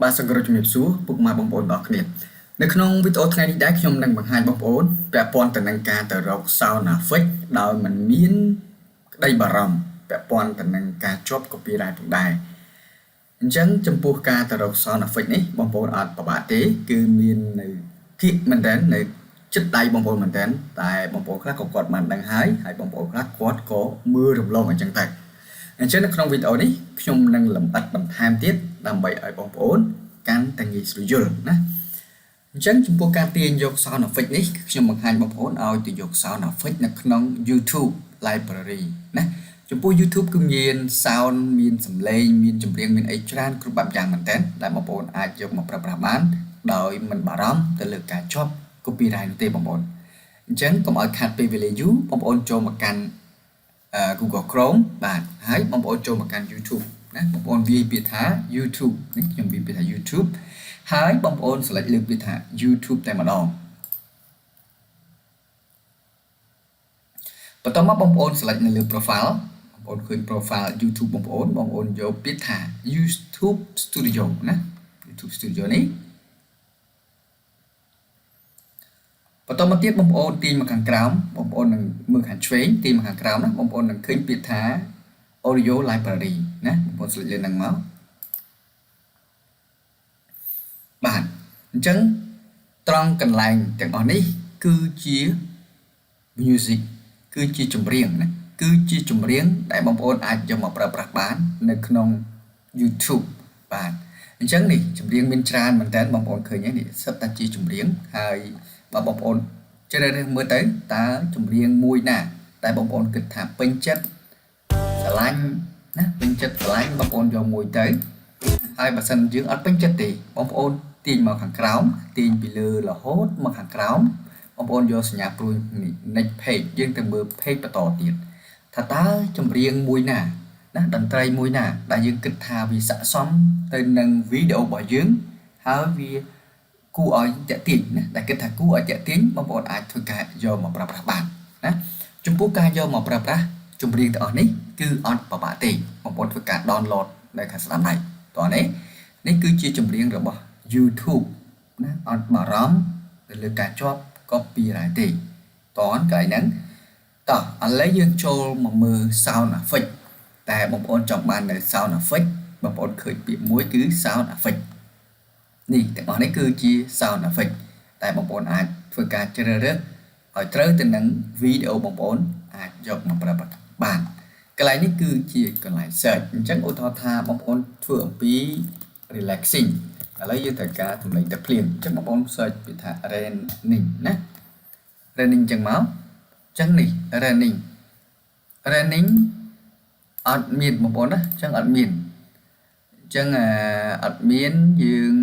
បាទសង្គ្រោះជំរាបសួរពុកម៉ែបងប្អូនទាំងអស់គ្នានៅក្នុងវីដេអូថ្ងៃនេះដែរខ្ញុំនឹងបង្ហាញបងប្អូនពាក់ព័ន្ធទៅនឹងការទៅរក sound effect ដោយមិនមានក្តីបារម្ភពាក់ព័ន្ធទៅនឹងការជាប់ copyright ផងដែរអញ្ចឹងចំពោះការទៅរក sound effect នេះបងប្អូនអត់ពិបាកទេគឺមាននៅគៀកមែនតើនៅចិត្តដៃបងប្អូនមែនតើតែបងប្អូនខ្លះក៏គាត់បានដឹងហើយបងប្អូនខ្លះគាត់ក៏មើលរំលងអញ្ចឹងតែអញ្ចឹងនៅក្នុងវីដេអូនេះខ្ញុំនឹងលម្អិតបន្ថែមទៀតដើម្បីឲ្យបងប្អូនកាន់តែងាយស្រួលយល់ណាអញ្ចឹងចំពោះការទាញយក sound effect នេះខ្ញុំបង្ហាញបងប្អូនឲ្យទៅយក sound effect នៅក្នុង YouTube library ណាចំពោះ YouTube គឺមាន sound មានសំឡេងមានចម្រៀងមានអីច្រើនគ្រប់បែបយ៉ាងមែនតើដែលបងប្អូនអាចយកមកប្រើប្រាស់បានដោយមិនបារម្ភទៅលើការជាប់ copyright នោះទេបងប្អូនអញ្ចឹងកុំឲ្យខាត់ពេលវេលាយូរបងប្អូនចូលមកកាន់Google Chrome បាទហើយបងប្អូនចូលមកកាន់ YouTube ណាបងប្អូនវាយពាក្យថា YouTube នេះខ្ញុំវាយពាក្យថា YouTube ហើយបងប្អូន select លើកពាក្យថា YouTube តែម្ដងបន្ទាប់មកបងប្អូន select នៅលើ profile បងប្អូនឃើញ profile YouTube បងប្អូនយកពាក្យថា YouTube Studio ណា YouTube Studio នេះបន្តមកទៀតបងប្អូនទាញមកខាងក្រោមបងប្អូននឹងមើលខាងឆ្វេងទាញមកខាងក្រោមណាបងប្អូននឹងឃើញពាក្យថា Audio Library ណាបងប្អូន select លើហ្នឹងមកបាទអញ្ចឹងត្រង់កន្លែងទាំងអស់នេះគឺជា music គឺជាចម្រៀងណាគឺជាចម្រៀងដែលបងប្អូនអាចយកមកប្រើប្រាស់បាននៅក្នុង YouTube បាទអញ្ចឹងនេះចម្រៀងមានច្រើនមែនតើបងប្អូនឃើញនេះសិតតែជាចម្រៀងហើយបើបងប្អូនជ្រើសរើសមើលទៅតើចម្រៀងមួយណាតែបងប្អូនគិតថាពេញចិត្តស្រឡាញ់ណាពេញចិត្តស្រឡាញ់បងប្អូនយកមួយទៅហើយបើសិនយើងអត់ពេញចិត្តទេបងប្អូនទាញមកខាងក្រោមទាញពីលើរហូតមកខាងក្រោមបងប្អូនយកសញ្ញាព្រួយ next page យើងទៅមើល page បន្តទៀតថាតើចម្រៀងមួយណាណាតន្ត្រីមួយណាដែលយើងគិតថាវាស័ក្តិសមទៅនឹងវីដេអូរបស់យើងហើយវាគួរឲ្យតាក់ទាញណាដែលគិតថាគួរឲ្យតាក់ទាញបងប្អូនអាចធ្វើការយកមកប្រើប្រាស់បានណាចំពោះការយកមកប្រើប្រាស់ចម្រៀងទាំងអស់នេះគឺអត់ពិបាកទេបងប្អូនធ្វើការ download នៅខាងស្ដាំដៃតោះនេះគឺជាចម្រៀងរបស់ YouTube ណាអត់បារម្ភទៅលើការជាប់ copyright ទេតោះកន្លែងហ្នឹងតោះឥឡូវយើងចូលមកមើល sound effect តែបងប្អូនចង់បាននៅ sound effect បងប្អូនឃើញពាក្យមួយគឺ sound effect នេះទាំងអស់នេះគឺជា sound effect តែបងប្អូនអាចធ្វើការជ្រើសរើសឲ្យត្រូវទៅនឹងវីដេអូបងប្អូនអាចយកមកប្រើប្រាស់បានកន្លែងនេះគឺជាកន្លែង search អញ្ចឹងឧទាហរណ៍ថាបងប្អូនធ្វើអំពី relaxing ឥឡូវយើងត្រូវការទំលេងទឹកភ្លៀងអញ្ចឹងបងប្អូន search ពាក្យថា raining ណា raining អញ្ចឹងមកអញ្ចឹងនេះ raining អត់មានបងប្អូនណាអញ្ចឹងអត់មានអញ្ចឹងអត់មានយើង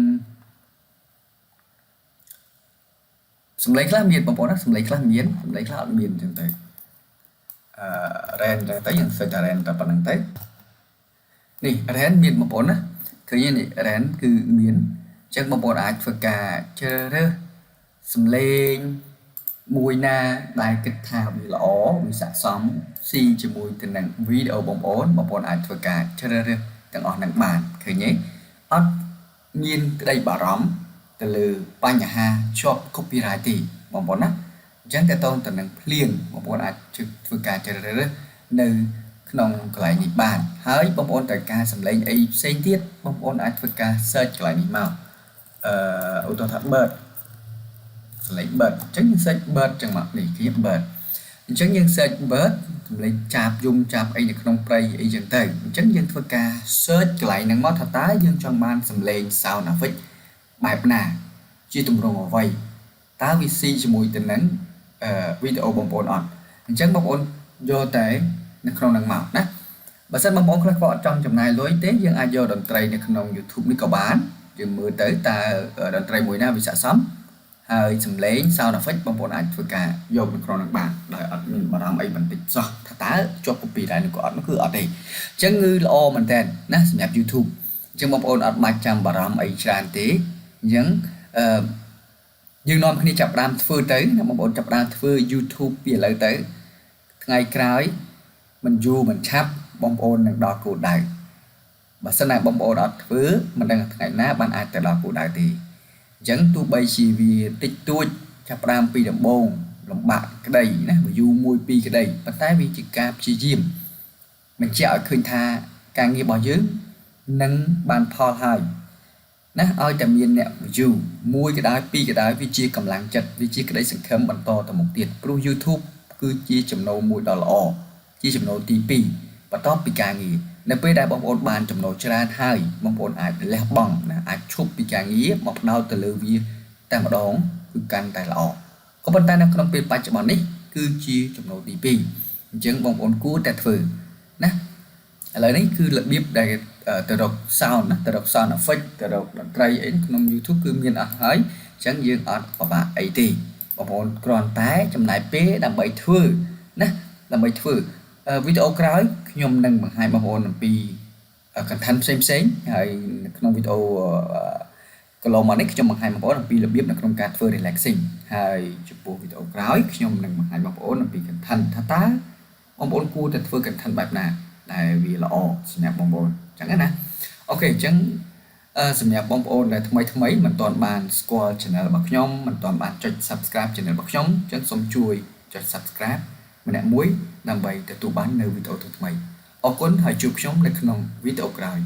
សំឡេងខ្លះមានបងប្អូនណាសំឡេងខ្លះមានសំឡេងខ្លះអត់មានអញ្ចឹងទៅrain អញ្ចឹងទៅយើង search ថា rain តែប៉ុណ្្នឹងទៅនេះ rain មានបងប្អូនណាឃើញនេះ rain គឺមានអញ្ចឹងបងប្អូនអាចធ្វើការជ្រើសរើសសំឡេងមួយណាដែលគិតថាវាល្អវាស័ក្តិសមស៊ីជាមួយទៅនឹងវីដេអូបងប្អូនអាចធ្វើការជ្រើសរើសទាំងអស់ហ្នឹងបានឃើញទេអត់មានក្តីបារម្ភទៅលើបញ្ហាជាប់ copyright ទេបងប្អូនណាអញ្ចឹងតើតើទៅនឹងភ្លៀងបងប្អូនអាចធ្វើការជ្រើសរើសនៅក្នុងកន្លែងនេះបានហើយបងប្អូនត្រូវការសំឡេងអីផ្សេងទៀតបងប្អូនអាចធ្វើការ search កន្លែងនេះមកឧទាហរណ៍ថា bird សំឡេង bird អញ្ចឹងយើង search bird ចឹងមកនេះគឺ bird អញ្ចឹងយើង search bird សំឡេងចាប់យំចាប់អីនៅក្នុងព្រៃអីចឹងទៅអញ្ចឹងយើងធ្វើការ search កន្លែងហ្នឹងមកថាតើយើងចង់បានសំឡេង sound effect បែបណាជាទម្រង់អ្វីតើវាស៊ីជាមួយទៅនឹងវីដេអូបងប្អូនអត់អញ្ចឹងបងប្អូនយកតែនៅក្នុងហ្នឹងមកណាបើសិនបងប្អូនខ្លះក៏អត់ចង់ចំណាយលុយទេយើងអាចយកតន្ត្រីនៅក្នុង YouTube នេះក៏បានយើងមើលទៅតើតន្ត្រីមួយណាវាស័ក្តិសមហើយសំឡេង sound effect បងប្អូនអាចធ្វើការយកនៅក្នុងហ្នឹងបានដោយអត់មានបារម្ភអីបន្តិចសោះថាតើជាប់ copyright នឹងក៏អត់គឺអត់ទេអញ្ចឹងគឺល្អមែនតើណាសម្រាប់ YouTube អញ្ចឹងបងប្អូនអត់បាច់ចាំបារម្ភអីច្រើនទេអញ្ចឹងយើងនាំគ្នាចាប់ផ្ដើមធ្វើទៅណាបងប្អូនចាប់ផ្ដើមធ្វើ YouTube ពីឥឡូវទៅថ្ងៃក្រោយមិនយូរមិនឆាប់បងប្អូននឹងដល់គោលដៅ បើសិនណាបងប្អូនអត់ធ្វើមិនដឹងថ្ងៃណាបានអាចទៅដល់គោលដៅទេអញ្ចឹងទោះបីជាវាតិចតួចចាប់ផ្ដើមពីដំបូងលំបាកក្តីណា view 1 2ក្តីប៉ុន្តែវាជាការព្យាយាមបញ្ជាក់ឲ្យឃើញថាការងាររបស់យើងនឹងបានផលហើយណាឲ្យតែមានអ្នក view 1ក៏ដោយ2ក៏ដោយវាជាកម្លាំងចិត្តវាជាក្តីសង្ឃឹមបន្តទៅមុខទៀតព្រោះ YouTube គឺជាចំណូលមួយដ៏ល្អជាចំណូលទី2បន្ទាប់ពីការងារនៅពេលដែលបងប្អូនបានចំណូលច្រើនហើយបងប្អូនអាចលះបង់ណាអាចឈប់ពីការងារមកផ្ដោតទៅលើវាតែម្ដងគឺកាន់តែល្អក៏ប៉ុន្តែនៅក្នុងពេលបច្ចុប្បន្ននេះគឺជាចំណូលទី2អញ្ចឹងបងប្អូនគួរតែធ្វើណាឥឡូវនេះគឺរបៀបដែលទៅរក sound ណាទៅរក sound effect ទៅរកតន្ត្រីអីក្នុង YouTube គឺមានអស់ហើយអញ្ចឹងយើងអត់ពិបាកអីទេបងប្អូនគ្រាន់តែចំណាយពេលដើម្បីធ្វើណាដើម្បីធ្វើវីដេអូក្រោយខ្ញុំនឹងបង្ហាញបងប្អូនអំពី content ផ្សេងៗហើយនៅក្នុងវីដេអូកន្លងមកនេះខ្ញុំបង្ហាញបងប្អូនអំពីរបៀបនៅក្នុងការធ្វើ relaxing ហើយចំពោះវីដេអូក្រោយខ្ញុំនឹងបង្ហាញបងប្អូនអំពី content ថាតើបងប្អូនគួរតែធ្វើ content បែបណាដែលវាល្អសម្រាប់បងប្អូនអញ្ចឹងណាអូខេអញ្ចឹងសម្រាប់បងប្អូនដែលថ្មីមិនទាន់បានស្គាល់ channel របស់ខ្ញុំមិនទាន់បានចុច subscribe channel របស់ខ្ញុំអញ្ចឹងសូមជួយចុច subscribe ម្នាក់មួយដើម្បីទទួលបាននៅវីដេអូថ្មីអរគុណហើយជួបខ្ញុំនៅក្នុងវីដេអូក្រោយ